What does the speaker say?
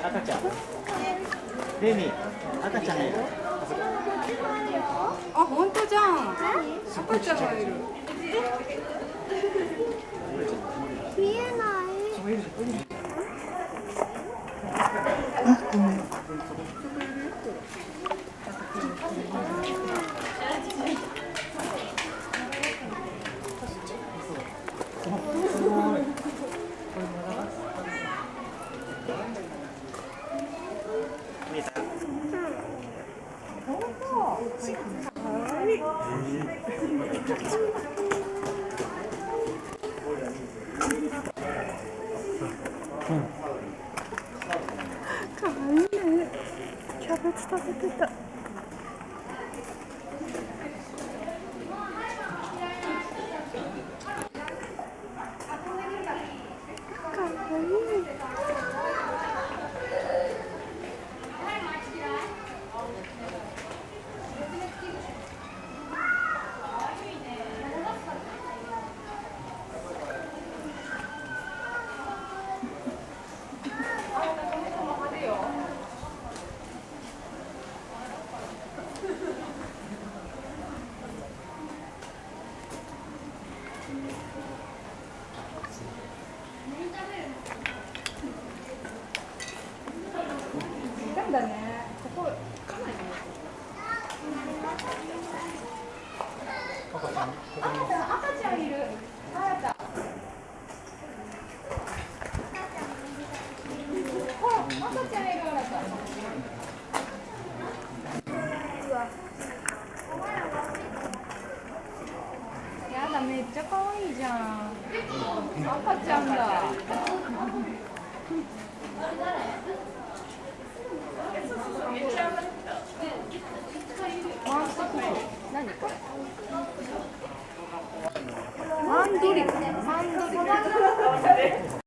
赤ちゃん。レミ、赤ちゃんがいる。あ、本当じゃん。赤ちゃんがいる。見えない。あ、ごめん。見えた。かわいいね。キャベツ食べてた。かわいい。なんだね。ここ。赤ちゃんいる。あやた。ほら、赤ちゃんいるあやた。やだ、めっちゃ可愛いじゃん。赤ちゃんだ。何これ？マンドリル。マンドリル。